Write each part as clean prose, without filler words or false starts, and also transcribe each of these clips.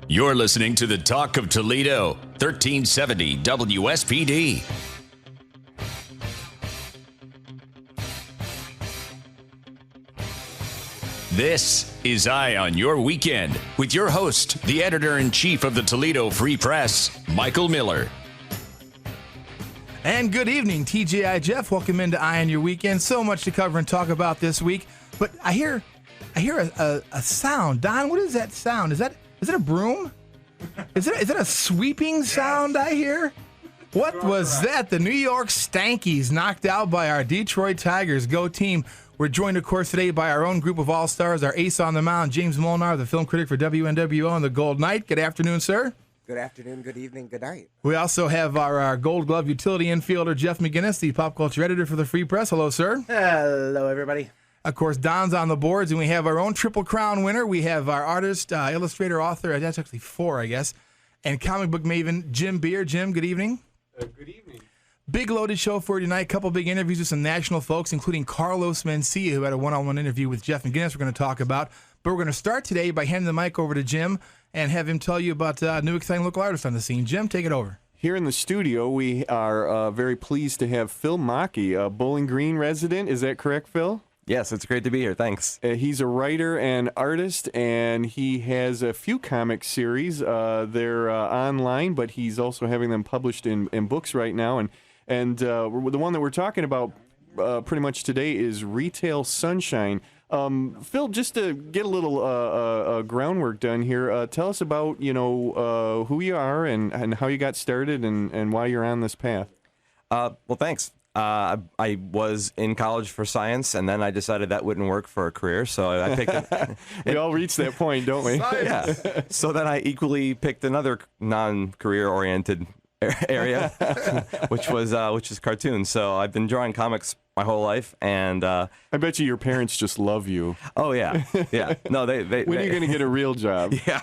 You're listening to the Talk of Toledo, 1370 WSPD. This is Eye on Your Weekend with your host, the editor-in-chief of the Toledo Free Press, Michael Miller. And good evening, TGI Jeff. Welcome into Eye on Your Weekend. So much to cover and talk about this week. But I hear a sound. Don, what is that sound? Is it a broom? Is it a sweeping sound I hear? What was that? The New York Stankies knocked out by our Detroit Tigers. Go team. We're joined, of course, today by our own group of all-stars, our ace on the mound, James Molnar, the film critic for WNWO and the Gold Knight. Good afternoon, sir. Good afternoon, good evening, good night. We also have our Gold Glove utility infielder, Jeff McGinnis, the pop culture editor for the Free Press. Hello, sir. Hello, everybody. Of course, Don's on the boards, and we have our own Triple Crown winner. We have our artist, illustrator, author, that's actually 4, I guess, and comic book maven, Jim Beer. Jim, good evening. Good evening. Big loaded show for you tonight. Couple big interviews with some national folks, including Carlos Mencia, who had a one-on-one interview with Jeff McGinnis we're going to talk about. But we're going to start today by handing the mic over to Jim and have him tell you about new exciting local artists on the scene. Jim, take it over. Here in the studio, we are very pleased to have Phil Machi, a Bowling Green resident. Is that correct, Phil? Yes, it's great to be here. Thanks. He's a writer and artist, and he has a few comic series. They're online, but he's also having them published in books right now. And the one that we're talking about pretty much today is Retail Sunshine. Phil, just to get a little groundwork done here, tell us about who you are and how you got started and why you're on this path. Well, thanks. I was in college for science, and then I decided that wouldn't work for a career, so I picked it. We all reach that point, don't we? Yeah. So then I equally picked another non-career-oriented area, which is cartoons. So I've been drawing comics my whole life, and I bet you your parents just love you. Oh yeah. No, they when are you going to get a real job? Yeah.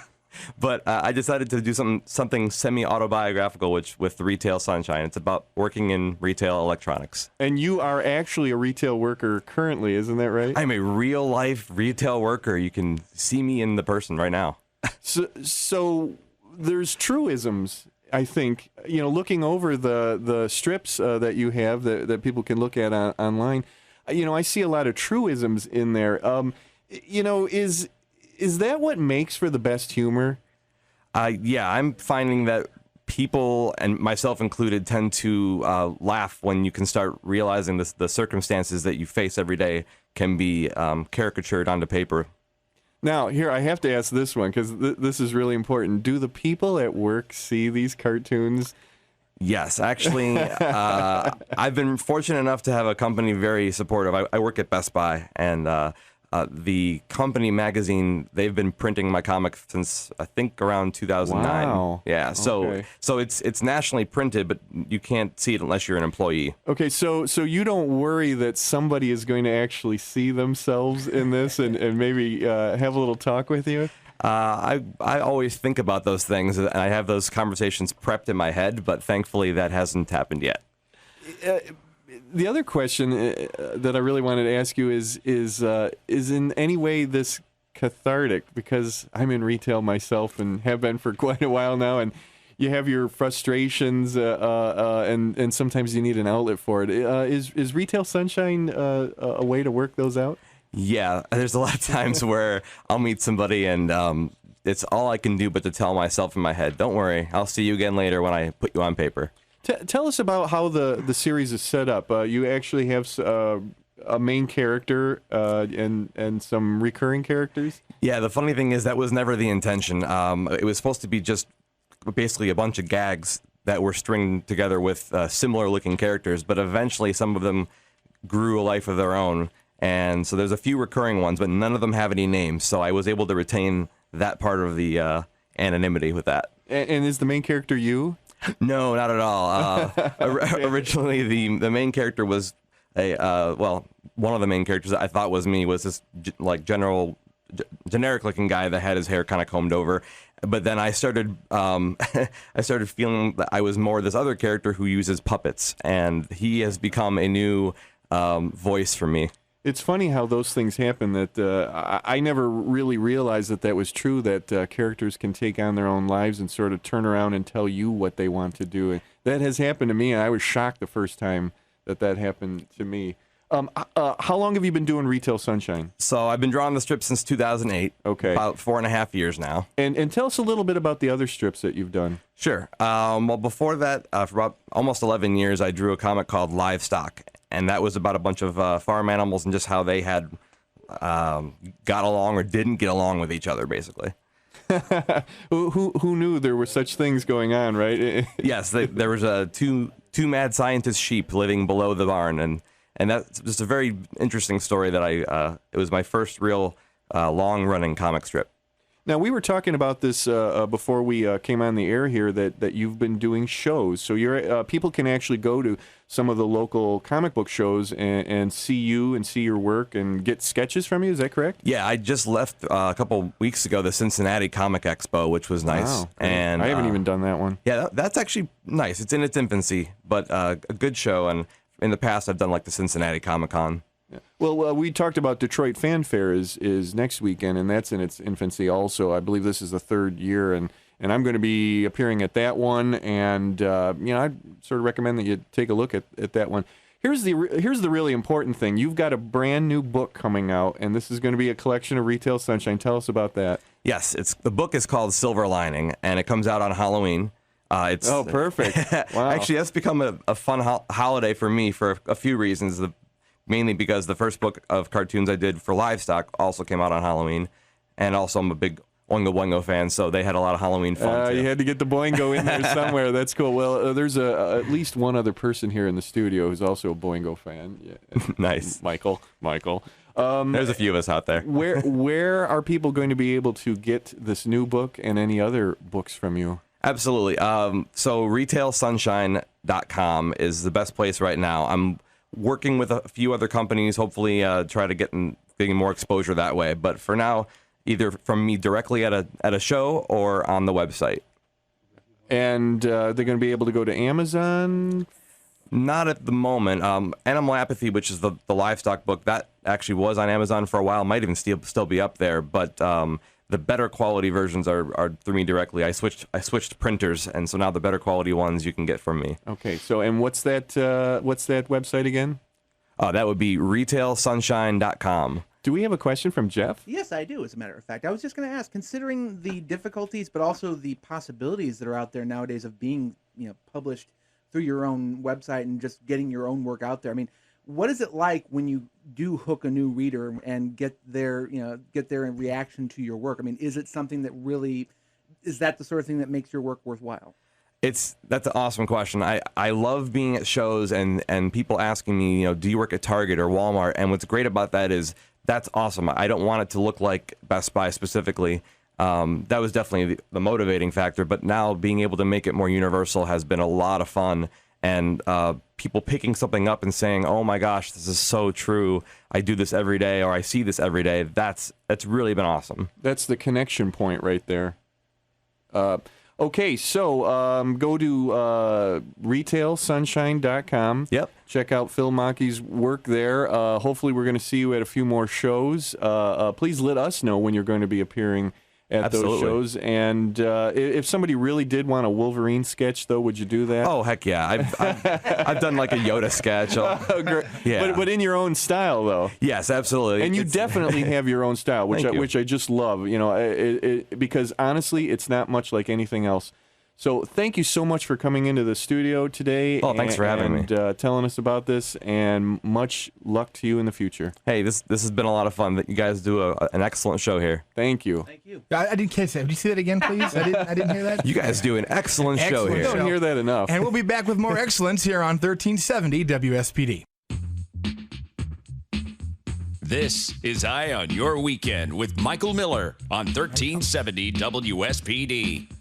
But I decided to do something semi-autobiographical, with Retail Sunshine. It's about working in retail electronics. And you are actually a retail worker currently, isn't that right? I'm a real-life retail worker. You can see me in the person right now. So there's truisms, I think. Looking over the strips that you have that people can look at online, I see a lot of truisms in there. Is that what makes for the best humor? Yeah, I'm finding that people, and myself included, tend to laugh when you can start realizing the circumstances that you face every day can be caricatured onto paper. Now, here, I have to ask this one, because this is really important. Do the people at work see these cartoons? Yes, actually, I've been fortunate enough to have a company very supportive. I work at Best Buy, and the company magazine, they've been printing my comic since I think around 2009. Wow. Yeah, so it's nationally printed, but you can't see it unless you're an employee. Okay, so you don't worry that somebody is going to actually see themselves in this and maybe have a little talk with you? I always think about those things, and I have those conversations prepped in my head, but thankfully that hasn't happened yet. The other question that I really wanted to ask you is in any way this cathartic? Because I'm in retail myself and have been for quite a while now, and you have your frustrations, and sometimes you need an outlet for it. Is Retail Sunshine a way to work those out? Yeah, there's a lot of times where I'll meet somebody and it's all I can do but to tell myself in my head, don't worry, I'll see you again later when I put you on paper. Tell us about how the series is set up. You actually have a main character and some recurring characters? Yeah, the funny thing is that was never the intention. It was supposed to be just basically a bunch of gags that were stringed together with similar-looking characters, but eventually some of them grew a life of their own. And so there's a few recurring ones, but none of them have any names. So I was able to retain that part of the anonymity with that. And is the main character you? No, not at all. Originally, the main character was one of the main characters that I thought was me was this generic-looking guy that had his hair kind of combed over. But then I started feeling that I was more this other character who uses puppets, and he has become a new voice for me. It's funny how those things happen. That I never really realized that was true. That characters can take on their own lives and sort of turn around and tell you what they want to do. And that has happened to me, and I was shocked the first time that happened to me. How long have you been doing Retail Sunshine? So I've been drawing the strip since 2008. Okay. About 4.5 years now. And tell us a little bit about the other strips that you've done. Sure. Well, before that, for about almost 11 years, I drew a comic called Livestock, and that was about a bunch of farm animals and just how they had got along or didn't get along with each other, basically. Who knew there were such things going on, right? Yes, there was two mad scientist sheep living below the barn, and that's just a very interesting story that it was my first real long-running comic strip. Now, we were talking about this before we came on the air here, that you've been doing shows. So people can actually go to some of the local comic book shows and see you and see your work and get sketches from you. Is that correct? Yeah, I just left a couple weeks ago the Cincinnati Comic Expo, which was nice. Wow, cool. And I haven't even done that one. Yeah, that's actually nice. It's in its infancy, but a good show. And in the past, I've done like the Cincinnati Comic Con. Yeah. Well, we talked about Detroit Fan Fair is next weekend, and that's in its infancy also. I believe this is the third year, and I'm going to be appearing at that one, and I'd sort of recommend that you take a look at that one. Here's the really important thing. You've got a brand new book coming out, and this is going to be a collection of Retail Sunshine. Tell us about that. Yes, the book is called Silver Lining, and it comes out on Halloween. Oh, perfect. Wow. Actually, that's become a fun holiday for me for a few reasons. Mainly because the first book of cartoons I did for Livestock also came out on Halloween, and also I'm a big Oingo Boingo fan, so they had a lot of Halloween fun too. You had to get the Boingo in there somewhere. That's cool. Well, there's at least one other person here in the studio who's also a Boingo fan. Yeah. Nice. Michael. There's a few of us out there. Where are people going to be able to get this new book and any other books from you? Absolutely. So retailsunshine.com is the best place right now. I'm working with a few other companies, hopefully try to getting more exposure that way. But for now, either from me directly at a show or on the website. And they're going to be able to go to Amazon? Not at the moment. Animal Apathy, which is the livestock book, that actually was on Amazon for a while. Might even still be up there. But the better quality versions are through me directly. I switched printers, and so now the better quality ones you can get from me. Okay. So, and what's that website again? That would be retailsunshine.com. Do we have a question from Jeff? Yes, I do, as a matter of fact. I was just going to ask, considering the difficulties, but also the possibilities that are out there nowadays of being, published through your own website and just getting your own work out there. I mean, what is it like when you do hook a new reader and get their reaction to your work? I mean, is it something that really, is that the sort of thing that makes your work worthwhile? That's an awesome question. I love being at shows and people asking me, do you work at Target or Walmart? And what's great about that is that's awesome. I don't want it to look like Best Buy specifically. That was definitely the motivating factor. But now being able to make it more universal has been a lot of fun. And people picking something up and saying, oh my gosh, this is so true. I do this every day, or I see this every day. That's really been awesome. That's the connection point right there. Okay, so go to retailsunshine.com. Yep. Check out Phil Machi's work there. Hopefully we're going to see you at a few more shows. Please let us know when you're going to be appearing at those shows. And if somebody really did want a Wolverine sketch, though, would you do that? Oh, heck yeah. I've done like a Yoda sketch. Oh, great. Yeah. But in your own style, though. Yes, absolutely. And you definitely have your own style, which I just love. Because honestly, it's not much like anything else. So thank you so much for coming into the studio today. Oh, thanks for having me. And telling us about this, and much luck to you in the future. Hey, this has been a lot of fun. You guys do an excellent show here. Thank you. Thank you. I didn't catch that. Would you say that again, please? I didn't hear that. You guys do an excellent show here. We don't hear that enough. And we'll be back with more excellence here on 1370 WSPD. This is Eye on Your Weekend with Michael Miller on 1370 WSPD.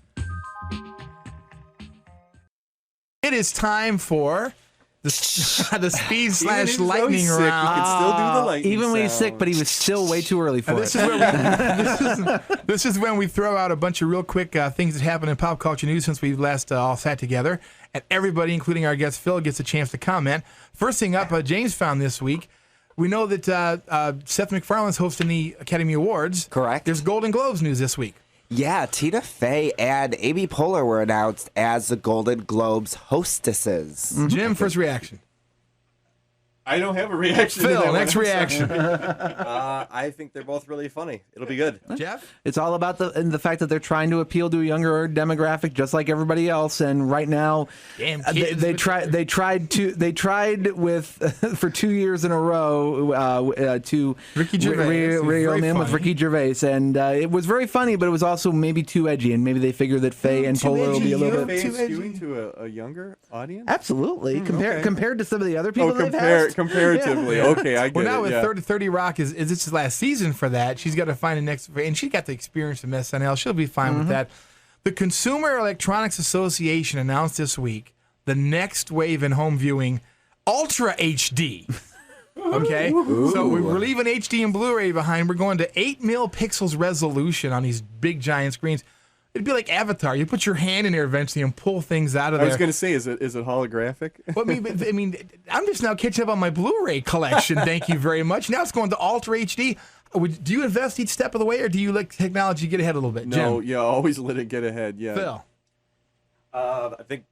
It is time for the speed/lightning round. We can still do the lightning Even when he's sound. sick, but he was still way too early for This it. is when we throw out a bunch of real quick things that happen in pop culture news since we last all sat together, and everybody, including our guest Phil, gets a chance to comment. First thing up, James found this week. We know that Seth MacFarlane's hosting the Academy Awards. Correct. There's Golden Globes news this week. Yeah, Tina Fey and Amy Poehler were announced as the Golden Globes hostesses. Jim, first reaction. I don't have a reaction. to Phil, that one. next reaction. I think they're both really funny. It'll be good. Jeff? It's all about the fact that they're trying to appeal to a younger demographic, just like everybody else. And right now, Damn kids they with tried with for 2 years in a row to Ricky Gervais. reel Very in with funny. Ricky Gervais, and it was very funny, but it was also maybe too edgy, and maybe they figure that Faye and Too Poehler will be a edgy, little yeah. bit. Too edgy. skewing to a younger audience. Absolutely, okay. compared to some of the other people they've Comparatively. Okay, I get Well, now it. with Yeah. 30 Rock is this is last season for that. She's got to find a next, and she got the experience from SNL. She'll be fine with that. The Consumer Electronics Association announced this week the next wave in home viewing, Ultra HD. Okay, so we're leaving HD and Blu-ray behind. We're going to 8 mil pixels resolution on these big giant screens. It'd be like Avatar. You put your hand in there eventually and pull things out of I there. was going to say, is it holographic? Well, I mean, I'm just now catching up on my Blu-ray collection. Thank you very much. Now it's going to Ultra HD. Do you invest each step of the way, or do you let technology get ahead a little bit? No, Jim? yeah, always let it get ahead. Yeah. Phil. I think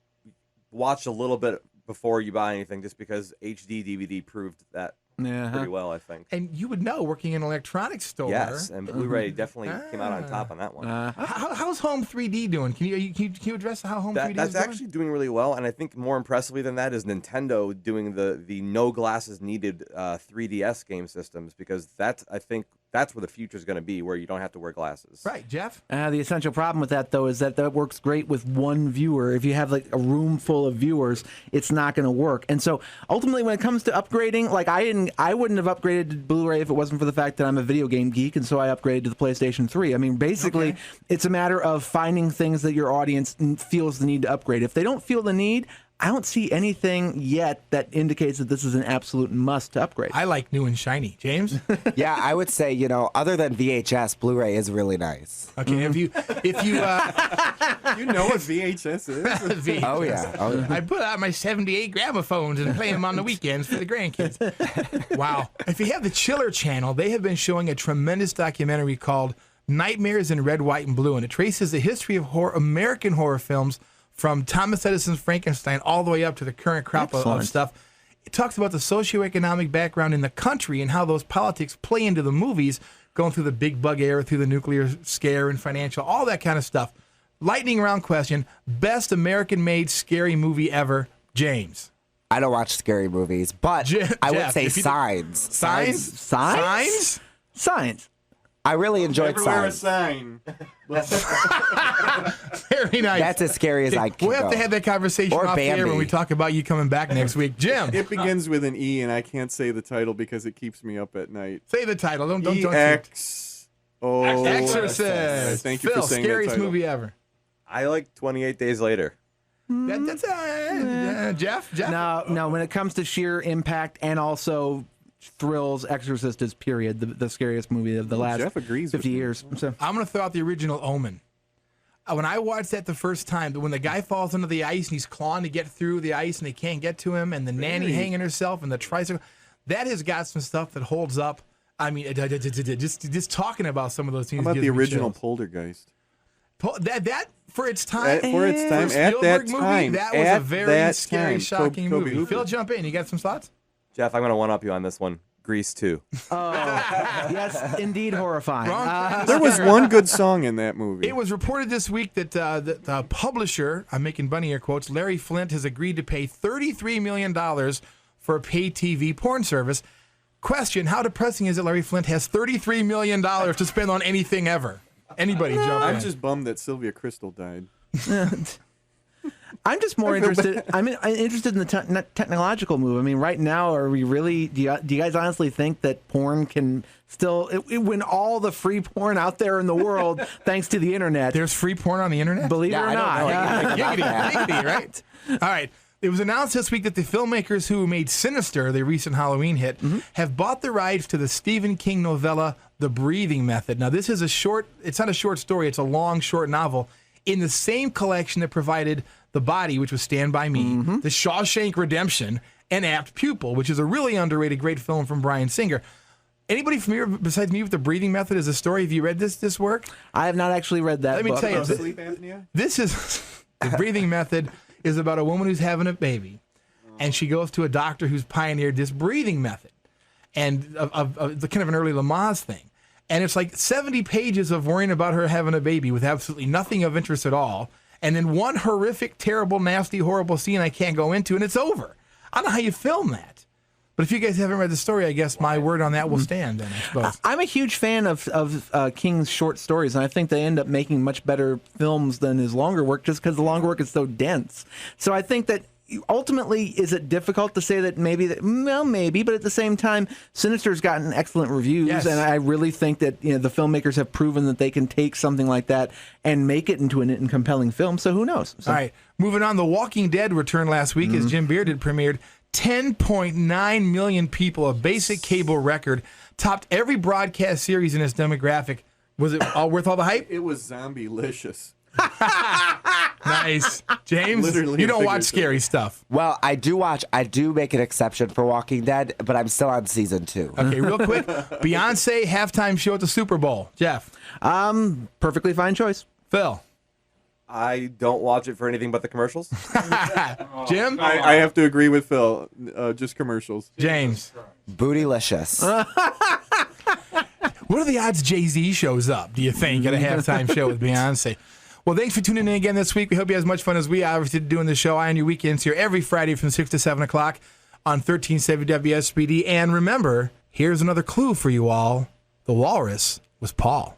watch a little bit before you buy anything, just because HD DVD proved that pretty well, I think. And you would know, working in an electronics store. Yes, and Blu-ray definitely came out on top on that one. How's Home 3D doing? Can you address how Home 3D That's is doing? actually doing really well, and I think more impressively than that is Nintendo doing the no glasses needed 3DS game systems, because I think that's where the future is going to be, where you don't have to wear glasses. Right, Jeff? The essential problem with that, though, is that works great with one viewer. If you have like a room full of viewers, it's not going to work. And so ultimately, when it comes to upgrading, like I wouldn't have upgraded to Blu-ray if it wasn't for the fact that I'm a video game geek, and so I upgraded to the PlayStation 3. I mean, basically, it's a matter of finding things that your audience feels the need to upgrade. If they don't feel the need, I don't see anything yet that indicates that this is an absolute must to upgrade. I like new and shiny. James? Yeah, I would say, other than VHS, Blu-ray is really nice. Okay, if you You know what VHS is? Oh, yeah. I put out my 78 gramophones and play them on the weekends for the grandkids. Wow. If you have the Chiller channel, they have been showing a tremendous documentary called Nightmares in Red, White, and Blue, and it traces the history of American horror films from Thomas Edison's Frankenstein all the way up to the current crop of stuff. It talks about the socioeconomic background in the country and how those politics play into the movies, going through the big bug era, through the nuclear scare and financial, all that kind of stuff. Lightning round question. Best American-made scary movie ever, James. I don't watch scary movies, but I would Jeff, say if you- Signs. Signs? Signs? Signs. I really enjoyed Never wear a Signs. sign. Very nice. That's as scary as I can We'll have to go. have that conversation Or off the air Bambi. when we talk about you coming back next week. Jim, It begins with an E, and I can't say the title because it keeps me up at night. say the title. Don't EX. Oh, Exorcist. Thank you Phil, for saying that scariest title. movie ever. I like 28 Days Later. That's Jeff? No. When it comes to sheer impact and also thrills, Exorcist is period the scariest movie of the last Jeff agrees with 50 me. years. So I'm going to throw out the original Omen. When I watched that the first time, when the guy falls into the ice and he's clawing to get through the ice and they can't get to him, and the nanny hanging herself and the tricycle, that has got some stuff that holds up. I mean, just talking about some of those things. How about gives the me original chills. Poltergeist? That for its time, For its time, for a at that Spielberg movie, time, that was a at very that scary, time. shocking Tobe movie. Hooper. Phil, jump in. You got some thoughts? Jeff, I'm going to one-up you on this one. Grease 2. yes, indeed horrifying. There was one good song in that movie. It was reported this week that the publisher, I'm making bunny air quotes, Larry Flint, has agreed to pay $33 million for a pay TV porn service. Question, how depressing is it Larry Flint has $33 million to spend on anything ever? Anybody jump in. I'm just bummed that Sylvia Crystal died. I'm just more interested. I'm interested in the technological move. I mean, right now, are we really? Do you guys honestly think that porn can still win all the free porn out there in the world thanks to the internet? There's free porn on the internet? Believe it or I don't know not. anything about Giggity, right? All right. It was announced this week that the filmmakers who made Sinister, the recent Halloween hit, have bought the rights to the Stephen King novella, The Breathing Method. Now, this is it's not a short story, it's a long, short novel in the same collection that provided The Body, which was Stand By Me, The Shawshank Redemption, An Apt Pupil, which is a really underrated, great film from Bryan Singer. Anybody familiar besides me with The Breathing Method as a story? Have you read this work? I have not actually read that Let me book. tell you, Sleep apnea? this is The Breathing Method is about a woman who's having a baby, and she goes to a doctor who's pioneered this breathing method, and of the kind of an early Lamaze thing. And it's like 70 pages of worrying about her having a baby with absolutely nothing of interest at all, and then one horrific, terrible, nasty, horrible scene I can't go into, and it's over. I don't know how you film that. But if you guys haven't read the story, I guess my word on that will stand then, I suppose. I'm a huge fan of King's short stories, and I think they end up making much better films than his longer work just because the longer work is so dense. So I think that ultimately, is it difficult to say that maybe, well, maybe, but at the same time, Sinister's gotten excellent reviews, Yes. and I really think that the filmmakers have proven that they can take something like that and make it into a compelling film, so who knows? So, All right, moving on. The Walking Dead returned last week as Jim Bearded premiered. 10.9 million people, a basic cable record, topped every broadcast series in its demographic. Was it all worth all the hype? It was zombie-licious. Nice. James, Literally you don't and watch scary stuff. Well, I do make an exception for Walking Dead, but I'm still on season 2. Okay, real quick. Beyonce halftime show at the Super Bowl. Jeff. perfectly fine choice. Phil. I don't watch it for anything but the commercials. Jim. I have to agree with Phil. Just commercials. James. Bootylicious. What are the odds Jay-Z shows up, do you think, at a halftime show with Beyonce? Well, thanks for tuning in again this week. We hope you had as much fun as we obviously did doing the show. Eye on Your Weekends here every Friday from 6 to 7 o'clock on 1370 WSPD. And remember, here's another clue for you all. The walrus was Paul.